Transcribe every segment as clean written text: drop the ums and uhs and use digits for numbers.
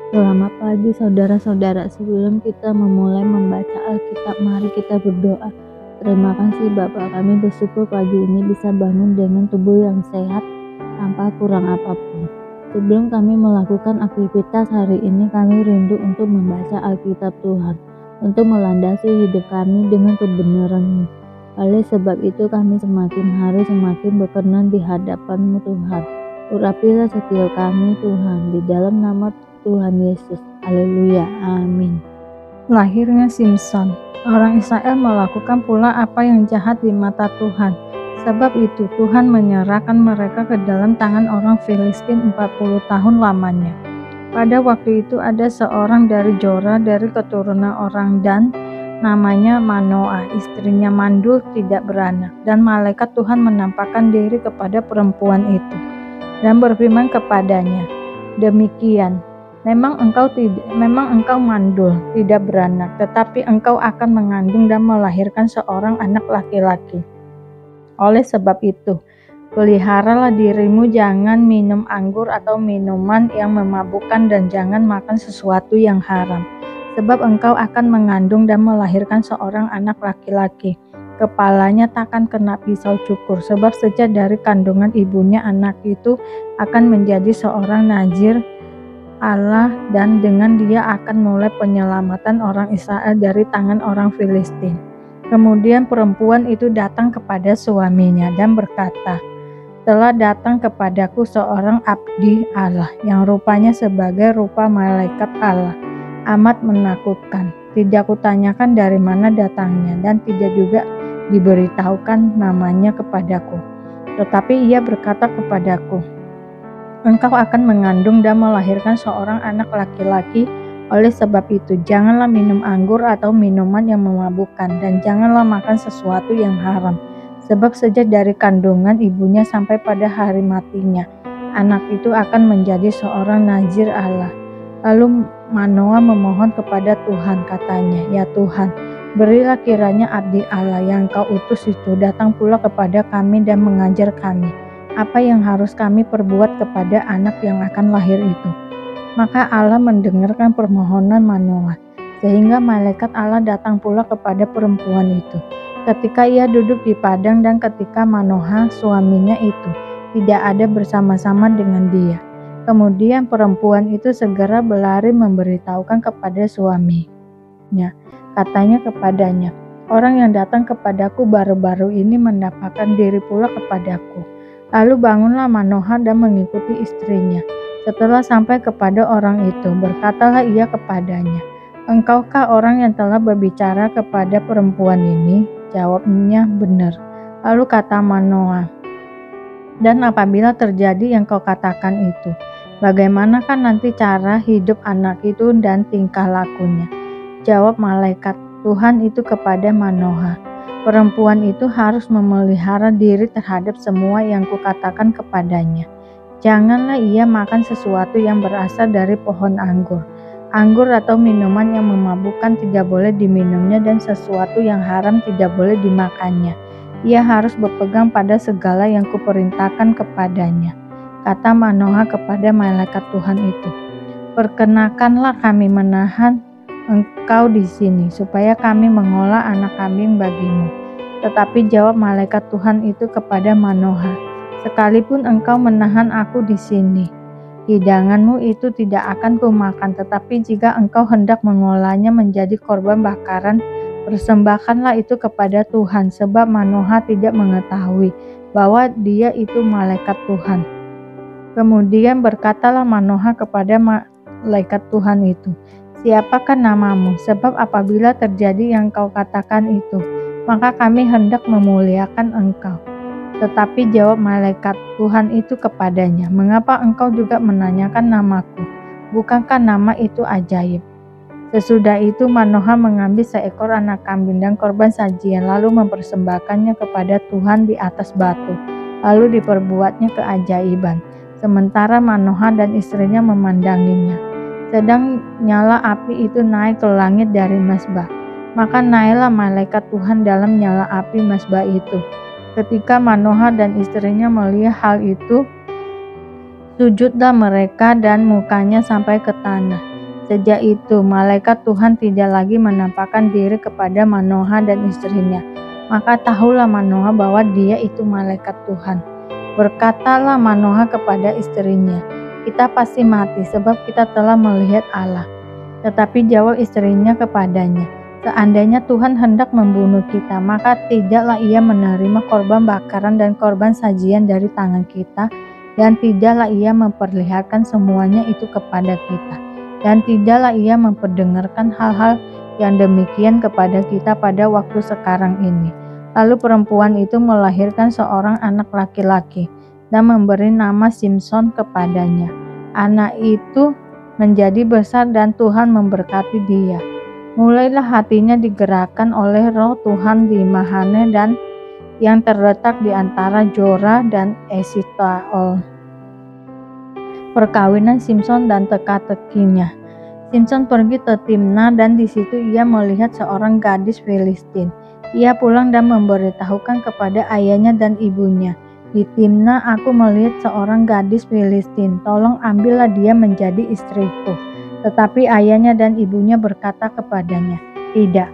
Selamat pagi saudara-saudara, sebelum kita memulai membaca Alkitab, mari kita berdoa. Terima kasih Bapa, kami bersyukur pagi ini bisa bangun dengan tubuh yang sehat tanpa kurang apapun. Sebelum kami melakukan aktivitas hari ini, kami rindu untuk membaca Alkitab Tuhan, untuk melandasi hidup kami dengan kebenaran-Mu. Oleh sebab itu kami semakin hari semakin berkenan di hadapan-Mu Tuhan. Urapilah setiap kami Tuhan, di dalam nama Tuhan Yesus. Haleluya. Amin. Lahirnya Simson. Orang Israel melakukan pula apa yang jahat di mata Tuhan. Sebab itu Tuhan menyerahkan mereka ke dalam tangan orang Filistin 40 tahun lamanya. Pada waktu itu ada seorang dari Jora dari keturunan orang Dan, namanya Manoah, istrinya mandul tidak beranak. Dan malaikat Tuhan menampakkan diri kepada perempuan itu dan berfirman kepadanya, demikian, memang engkau mandul, tidak beranak, tetapi engkau akan mengandung dan melahirkan seorang anak laki-laki. Oleh sebab itu, peliharalah dirimu, jangan minum anggur atau minuman yang memabukkan, dan jangan makan sesuatu yang haram. Sebab engkau akan mengandung dan melahirkan seorang anak laki-laki. Kepalanya takkan kena pisau cukur, sebab sejak dari kandungan ibunya anak itu akan menjadi seorang nazir Allah, dan dengan dia akan mulai penyelamatan orang Israel dari tangan orang Filistin. Kemudian perempuan itu datang kepada suaminya dan berkata, telah datang kepadaku seorang abdi Allah yang rupanya sebagai rupa malaikat Allah, amat menakutkan. Tidak kutanyakan dari mana datangnya, dan tidak juga diberitahukan namanya kepadaku. Tetapi ia berkata kepadaku, engkau akan mengandung dan melahirkan seorang anak laki-laki. Oleh sebab itu, janganlah minum anggur atau minuman yang memabukkan, dan janganlah makan sesuatu yang haram. Sebab sejak dari kandungan ibunya sampai pada hari matinya, anak itu akan menjadi seorang nazir Allah. Lalu Manoah memohon kepada Tuhan, katanya, ya Tuhan, berilah kiranya abdi Allah yang kau utus itu datang pula kepada kami dan mengajar kami apa yang harus kami perbuat kepada anak yang akan lahir itu. Maka Allah mendengarkan permohonan Manoah, sehingga malaikat Allah datang pula kepada perempuan itu ketika ia duduk di padang, dan ketika Manoah suaminya itu tidak ada bersama-sama dengan dia. Kemudian perempuan itu segera berlari memberitahukan kepada suaminya. Katanya kepadanya, orang yang datang kepadaku baru-baru ini mendapatkan diri pula kepadaku. Lalu bangunlah Manoah dan mengikuti istrinya. Setelah sampai kepada orang itu, berkatalah ia kepadanya, engkaukah orang yang telah berbicara kepada perempuan ini? Jawabnya, benar. Lalu kata Manoah, dan apabila terjadi yang kau katakan itu, bagaimanakah nanti cara hidup anak itu dan tingkah lakunya? Jawab malaikat Tuhan itu kepada Manoah, perempuan itu harus memelihara diri terhadap semua yang kukatakan kepadanya. Janganlah ia makan sesuatu yang berasal dari pohon anggur. Anggur atau minuman yang memabukkan tidak boleh diminumnya, dan sesuatu yang haram tidak boleh dimakannya. Ia harus berpegang pada segala yang kuperintahkan kepadanya. Kata Manoah kepada malaikat Tuhan itu, perkenakanlah kami menahan engkau di sini, supaya kami mengolah anak kambing bagimu. Tetapi jawab malaikat Tuhan itu kepada Manoah, sekalipun engkau menahan aku di sini, hidanganmu itu tidak akan kumakan. Tetapi jika engkau hendak mengolahnya menjadi korban bakaran, persembahkanlah itu kepada Tuhan, sebab Manoah tidak mengetahui bahwa dia itu malaikat Tuhan. Kemudian berkatalah Manoah kepada malaikat Tuhan itu, siapakah namamu? Sebab apabila terjadi yang kau katakan itu, maka kami hendak memuliakan engkau. Tetapi jawab malaikat Tuhan itu kepadanya, mengapa engkau juga menanyakan namaku? Bukankah nama itu ajaib? Sesudah itu Manoah mengambil seekor anak kambing dan korban sajian, lalu mempersembahkannya kepada Tuhan di atas batu. Lalu diperbuatnya keajaiban, sementara Manoah dan istrinya memandanginya. Sedang nyala api itu naik ke langit dari mezbah. Maka naiklah malaikat Tuhan dalam nyala api mezbah itu. Ketika Manoah dan istrinya melihat hal itu, sujudlah mereka dan mukanya sampai ke tanah. Sejak itu, malaikat Tuhan tidak lagi menampakkan diri kepada Manoah dan istrinya. Maka tahulah Manoah bahwa dia itu malaikat Tuhan. Berkatalah Manoah kepada istrinya, "Kita pasti mati sebab kita telah melihat Allah." Tetapi jawab istrinya kepadanya, "Seandainya Tuhan hendak membunuh kita, maka tidaklah Ia menerima korban bakaran dan korban sajian dari tangan kita, dan tidaklah Ia memperlihatkan semuanya itu kepada kita, dan tidaklah Ia memperdengarkan hal-hal yang demikian kepada kita pada waktu sekarang ini." Lalu perempuan itu melahirkan seorang anak laki-laki dan memberi nama Simson kepadanya. Anak itu menjadi besar dan Tuhan memberkati dia. Mulailah hatinya digerakkan oleh Roh Tuhan di Mahane dan yang terletak di antara Jorah dan Esitaol. Perkawinan Simson dan teka-tekinya. Simson pergi ke Timna dan di situ ia melihat seorang gadis Filistin. Ia pulang dan memberitahukan kepada ayahnya dan ibunya, "Di Timna aku melihat seorang gadis Filistin, tolong ambillah dia menjadi istriku." Tetapi ayahnya dan ibunya berkata kepadanya, "Tidak,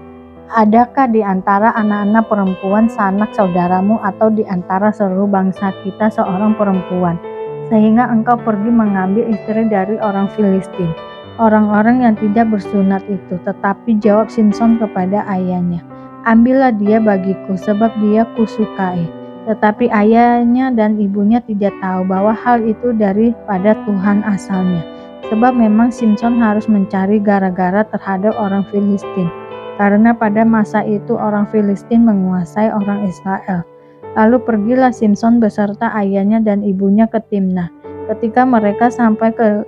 adakah di antara anak-anak perempuan sanak saudaramu atau di antara seluruh bangsa kita seorang perempuan, sehingga engkau pergi mengambil istri dari orang Filistin, orang-orang yang tidak bersunat itu?" Tetapi jawab Simson kepada ayahnya, "Ambillah dia bagiku, sebab dia kusukai." Tetapi ayahnya dan ibunya tidak tahu bahwa hal itu daripada Tuhan asalnya, sebab memang Simson harus mencari gara-gara terhadap orang Filistin, karena pada masa itu orang Filistin menguasai orang Israel. Lalu pergilah Simson beserta ayahnya dan ibunya ke Timna. Ketika mereka sampai ke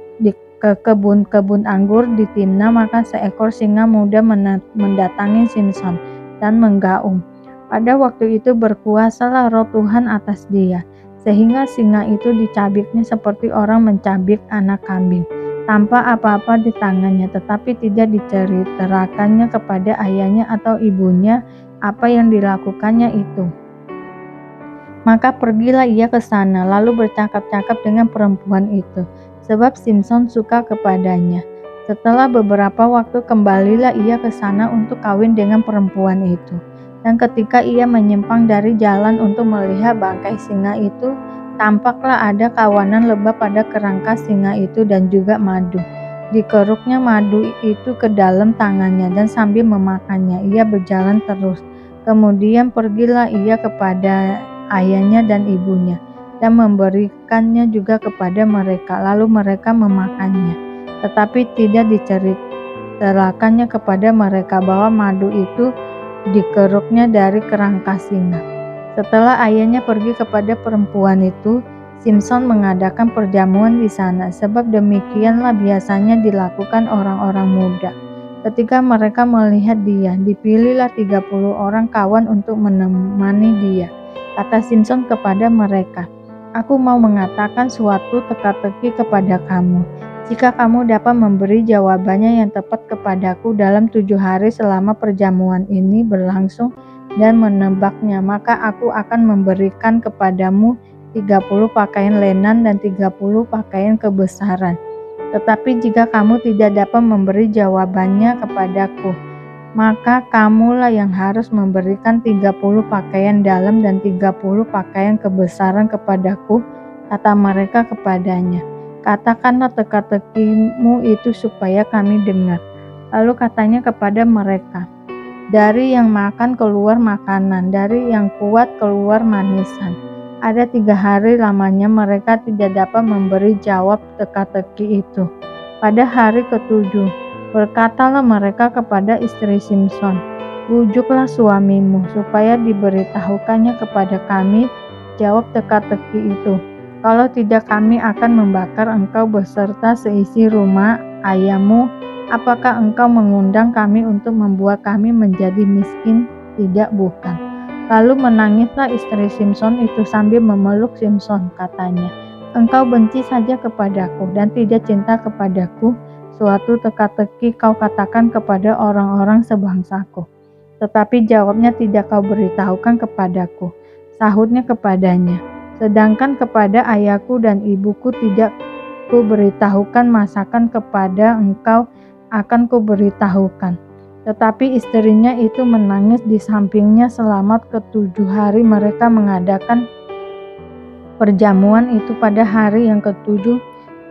kebun-kebun anggur di Timna, maka seekor singa muda mendatangi Simson dan menggaum. Pada waktu itu berkuasalah Roh Tuhan atas dia, sehingga singa itu dicabiknya seperti orang mencabik anak kambing, tanpa apa-apa di tangannya, tetapi tidak diceritakannya kepada ayahnya atau ibunya apa yang dilakukannya itu. Maka pergilah ia ke sana, lalu bercakap-cakap dengan perempuan itu, sebab Simson suka kepadanya. Setelah beberapa waktu kembalilah ia ke sana untuk kawin dengan perempuan itu. Dan ketika ia menyimpang dari jalan untuk melihat bangkai singa itu, tampaklah ada kawanan lebah pada kerangka singa itu dan juga madu. Dikeruknya madu itu ke dalam tangannya dan sambil memakannya ia berjalan terus. Kemudian pergilah ia kepada ayahnya dan ibunya dan memberikannya juga kepada mereka, lalu mereka memakannya. Tetapi tidak diceritakannya kepada mereka bahwa madu itu dikeruknya dari kerangka singa. Setelah ayahnya pergi kepada perempuan itu, Simson mengadakan perjamuan di sana, sebab demikianlah biasanya dilakukan orang-orang muda. Ketika mereka melihat dia, dipilihlah 30 orang kawan untuk menemani dia. Kata Simson kepada mereka, "Aku mau mengatakan suatu teka-teki kepada kamu. Jika kamu dapat memberi jawabannya yang tepat kepadaku dalam 7 hari selama perjamuan ini berlangsung dan menebaknya, maka aku akan memberikan kepadamu 30 pakaian lenan dan 30 pakaian kebesaran. Tetapi jika kamu tidak dapat memberi jawabannya kepadaku, maka kamulah yang harus memberikan 30 pakaian dalam dan 30 pakaian kebesaran kepadaku." Kata mereka kepadanya, "Katakanlah teka-tekimu itu supaya kami dengar." Lalu katanya kepada mereka, "Dari yang makan keluar makanan, dari yang kuat keluar manisan." Ada 3 hari lamanya mereka tidak dapat memberi jawab teka-teki itu. Pada hari ke-7, berkatalah mereka kepada istri Simson, "Bujuklah suamimu supaya diberitahukannya kepada kami jawab teka-teki itu. Kalau tidak, kami akan membakar engkau beserta seisi rumah ayahmu. Apakah engkau mengundang kami untuk membuat kami menjadi miskin? Tidak, bukan." Lalu menangislah istri Simson itu sambil memeluk Simson. Katanya, "Engkau benci saja kepadaku dan tidak cinta kepadaku. Suatu teka-teki kau katakan kepada orang-orang sebangsaku, tetapi jawabnya tidak kau beritahukan kepadaku." Sahutnya kepadanya, "Sedangkan kepada ayahku dan ibuku tidak ku beritahukan masakan kepada engkau akan kuberitahukan. Tetapi istrinya itu menangis di sampingnya selama ke-7 hari mereka mengadakan perjamuan itu. Pada hari yang ke-7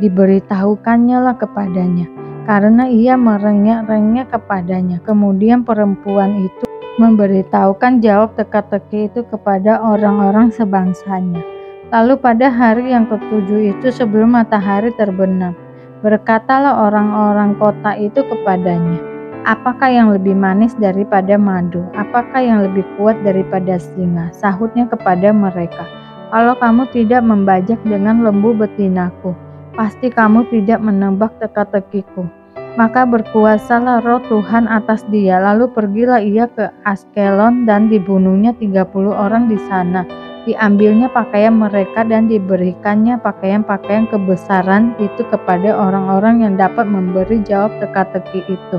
diberitahukannya lah kepadanya, karena ia merengek-rengek kepadanya. Kemudian perempuan itu memberitahukan jawab teka-teki itu kepada orang-orang sebangsanya. Lalu pada hari yang ke-7 itu sebelum matahari terbenam, berkatalah orang-orang kota itu kepadanya, apakah yang lebih manis daripada madu? Apakah yang lebih kuat daripada singa? Sahutnya kepada mereka, kalau kamu tidak membajak dengan lembu betinaku, pasti kamu tidak menebak teka-tekiku. Maka berkuasalah roh Tuhan atas dia. Lalu pergilah ia ke Askelon dan dibunuhnya 30 orang di sana. Diambilnya pakaian mereka dan diberikannya pakaian-pakaian kebesaran itu kepada orang-orang yang dapat memberi jawab teka-teki itu.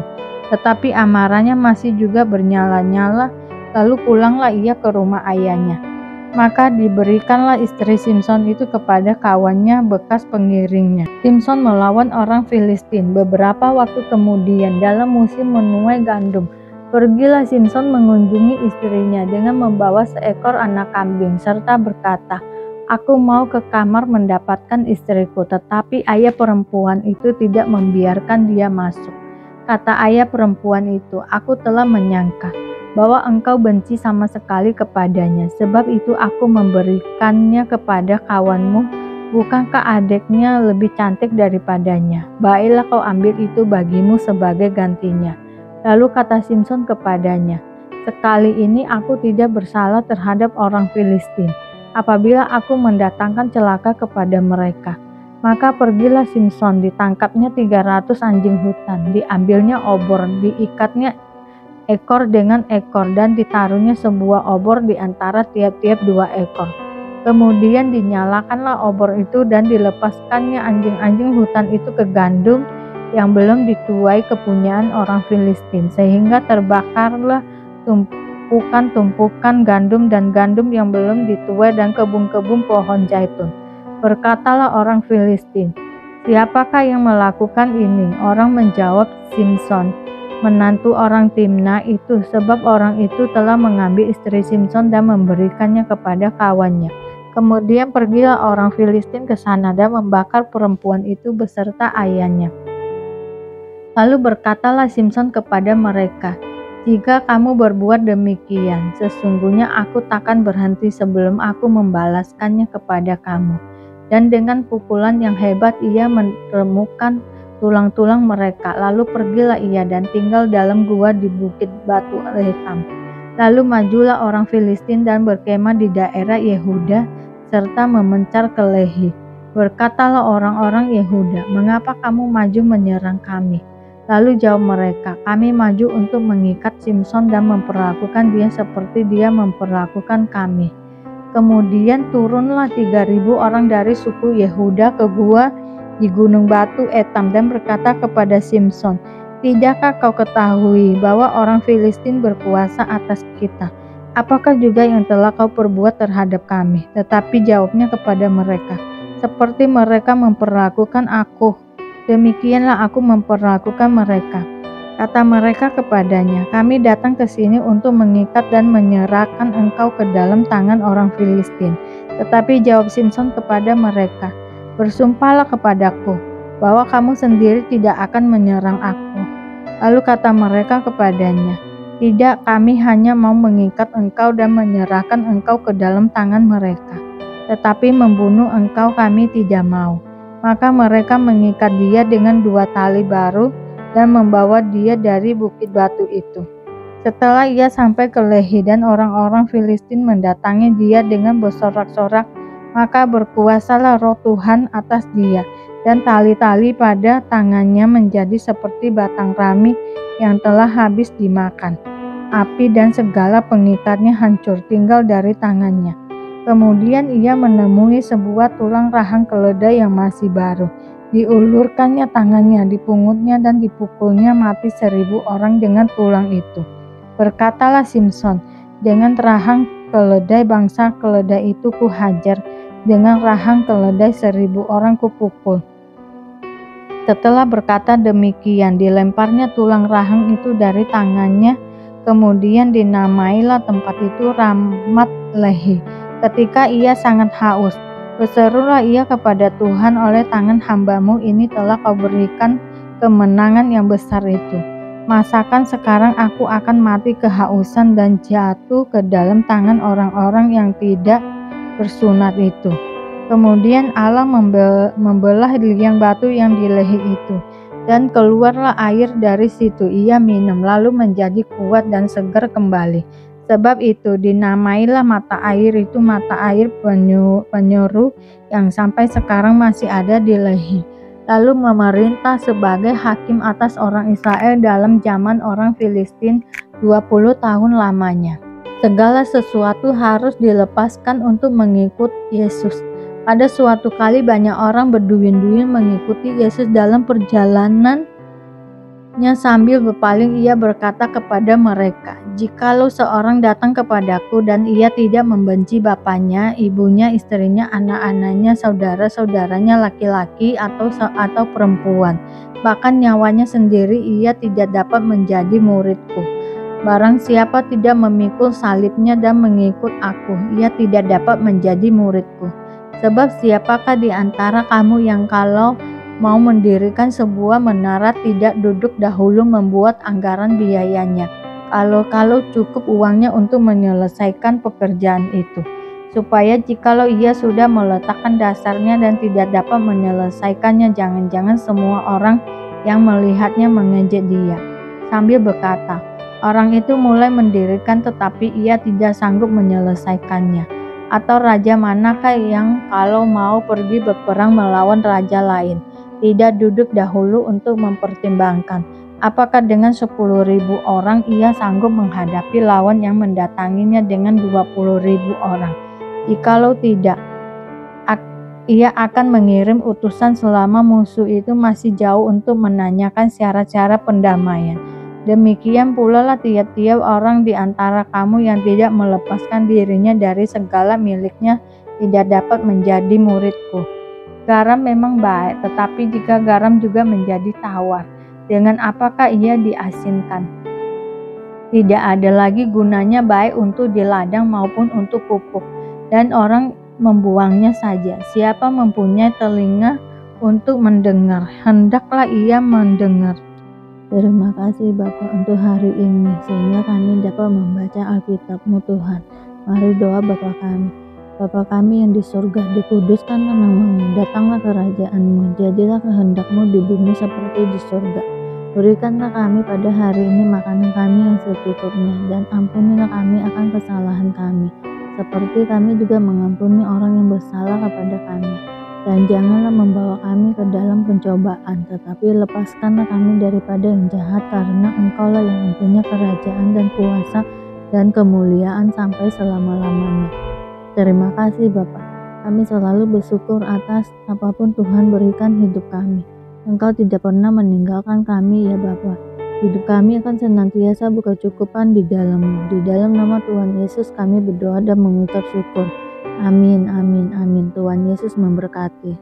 Tetapi amarahnya masih juga bernyala-nyala. Lalu pulanglah ia ke rumah ayahnya. Maka diberikanlah istri Simson itu kepada kawannya bekas pengiringnya. Simson melawan orang Filistin. Beberapa waktu kemudian, dalam musim menuai gandum, pergilah Simson mengunjungi istrinya dengan membawa seekor anak kambing serta berkata, aku mau ke kamar mendapatkan istriku. Tetapi ayah perempuan itu tidak membiarkan dia masuk. Kata ayah perempuan itu, aku telah menyangka bahwa engkau benci sama sekali kepadanya, sebab itu aku memberikannya kepada kawanmu. Bukankah adiknya lebih cantik daripadanya? Baiklah kau ambil itu bagimu sebagai gantinya. Lalu kata Simson kepadanya, sekali ini aku tidak bersalah terhadap orang Filistin, apabila aku mendatangkan celaka kepada mereka. Maka pergilah Simson, ditangkapnya 300 anjing hutan, diambilnya obor, diikatnya ekor dengan ekor, dan ditaruhnya sebuah obor di antara tiap-tiap 2 ekor. Kemudian dinyalakanlah obor itu dan dilepaskannya anjing-anjing hutan itu ke gandum yang belum dituai kepunyaan orang Filistin, sehingga terbakarlah tumpukan-tumpukan gandum dan gandum yang belum dituai dan kebun-kebun pohon zaitun. Berkatalah orang Filistin, siapakah yang melakukan ini? Orang menjawab, Simson, menantu orang Timna itu, sebab orang itu telah mengambil istri Simson dan memberikannya kepada kawannya. Kemudian pergilah orang Filistin ke sana dan membakar perempuan itu beserta ayahnya. Lalu berkatalah Simson kepada mereka, jika kamu berbuat demikian, sesungguhnya aku takkan berhenti sebelum aku membalaskannya kepada kamu. Dan dengan pukulan yang hebat ia meremukkan tulang-tulang mereka. Lalu pergilah ia dan tinggal dalam gua di bukit batu hitam. Lalu majulah orang Filistin dan berkemah di daerah Yehuda serta memencar ke Lehi. Berkatalah orang-orang Yehuda, mengapa kamu maju menyerang kami? Lalu jawab mereka, kami maju untuk mengikat Simson dan memperlakukan dia seperti dia memperlakukan kami. Kemudian turunlah 3.000 orang dari suku Yehuda ke gua di gunung batu Etam dan berkata kepada Simson, tidakkah kau ketahui bahwa orang Filistin berkuasa atas kita? Apakah juga yang telah kau perbuat terhadap kami? Tetapi jawabnya kepada mereka, seperti mereka memperlakukan aku, demikianlah aku memperlakukan mereka. Kata mereka kepadanya, kami datang ke sini untuk mengikat dan menyerahkan engkau ke dalam tangan orang Filistin. Tetapi jawab Simson kepada mereka, bersumpahlah kepadaku bahwa kamu sendiri tidak akan menyerang aku. Lalu kata mereka kepadanya, tidak, kami hanya mau mengikat engkau dan menyerahkan engkau ke dalam tangan mereka. Tetapi membunuh engkau kami tidak mau. Maka mereka mengikat dia dengan 2 tali baru dan membawa dia dari bukit batu itu. Setelah ia sampai ke Lehi dan orang-orang Filistin mendatangi dia dengan bersorak-sorak, maka berkuasalah roh Tuhan atas dia, dan tali-tali pada tangannya menjadi seperti batang rami yang telah habis dimakan api, dan segala pengikatnya hancur tinggal dari tangannya. Kemudian ia menemui sebuah tulang rahang keledai yang masih baru. Diulurkannya tangannya, dipungutnya dan dipukulnya mati 1.000 orang dengan tulang itu. Berkatalah Simson, dengan rahang keledai bangsa keledai itu kuhajar, dengan rahang keledai 1.000 orang kupukul. Setelah berkata demikian, dilemparnya tulang rahang itu dari tangannya, kemudian dinamailah tempat itu Ramat Lehi. Ketika ia sangat haus, berserulah ia kepada Tuhan, oleh tangan hambamu ini telah kau berikan kemenangan yang besar itu. Masakan sekarang aku akan mati kehausan dan jatuh ke dalam tangan orang-orang yang tidak bersunat itu. Kemudian Allah membelah liang batu yang di Lehi itu, dan keluarlah air dari situ. Ia minum, lalu menjadi kuat dan segar kembali. Sebab itu dinamailah mata air itu mata air penyeru, yang sampai sekarang masih ada di Lehi. Lalu memerintah sebagai hakim atas orang Israel dalam zaman orang Filistin 20 tahun lamanya. Segala sesuatu harus dilepaskan untuk mengikut Yesus. Pada suatu kali banyak orang berduyun-duyun mengikuti Yesus. Dalam perjalanannya sambil berpaling ia berkata kepada mereka, "Jikalau seorang datang kepadaku dan ia tidak membenci bapaknya, ibunya, istrinya, anak-anaknya, saudara-saudaranya laki-laki atau perempuan, bahkan nyawanya sendiri, ia tidak dapat menjadi muridku. Barang siapa tidak memikul salibnya dan mengikut aku, ia tidak dapat menjadi muridku. Sebab siapakah di antara kamu yang kalau mau mendirikan sebuah menara tidak duduk dahulu membuat anggaran biayanya, kalau cukup uangnya untuk menyelesaikan pekerjaan itu, supaya jikalau ia sudah meletakkan dasarnya dan tidak dapat menyelesaikannya, jangan-jangan semua orang yang melihatnya mengejek dia, sambil berkata, orang itu mulai mendirikan tetapi ia tidak sanggup menyelesaikannya. Atau raja manakah yang kalau mau pergi berperang melawan raja lain, tidak duduk dahulu untuk mempertimbangkan, apakah dengan 10.000 orang ia sanggup menghadapi lawan yang mendatanginya dengan 20.000 orang? Jikalau tidak, ia akan mengirim utusan selama musuh itu masih jauh untuk menanyakan cara-cara pendamaian. Demikian pula lah tiap-tiap orang di antara kamu yang tidak melepaskan dirinya dari segala miliknya tidak dapat menjadi muridku. Garam memang baik, tetapi jika garam juga menjadi tawar, dengan apakah ia diasinkan? Tidak ada lagi gunanya baik untuk di ladang maupun untuk pupuk, dan orang membuangnya saja. Siapa mempunyai telinga untuk mendengar, hendaklah ia mendengar." Terima kasih Bapa untuk hari ini, sehingga kami dapat membaca Alkitab-Mu Tuhan. Mari doa Bapa kami. Bapa kami yang di surga, dikuduskanlah namamu, datanglah kerajaan-Mu, jadilah kehendak-Mu di bumi seperti di surga. Berikanlah kami pada hari ini makanan kami yang secukupnya, dan ampunilah kami akan kesalahan kami, seperti kami juga mengampuni orang yang bersalah kepada kami. Dan janganlah membawa kami ke dalam pencobaan, tetapi lepaskanlah kami daripada yang jahat, karena Engkau-lah yang mempunyai kerajaan dan kuasa dan kemuliaan sampai selama-lamanya. Terima kasih Bapa. Kami selalu bersyukur atas apapun Tuhan berikan hidup kami. Engkau tidak pernah meninggalkan kami ya Bapa. Hidup kami akan senantiasa berkecukupan di dalam-Mu. Di dalam nama Tuhan Yesus kami berdoa dan mengucap syukur. Amin, amin, amin. Tuhan Yesus memberkati.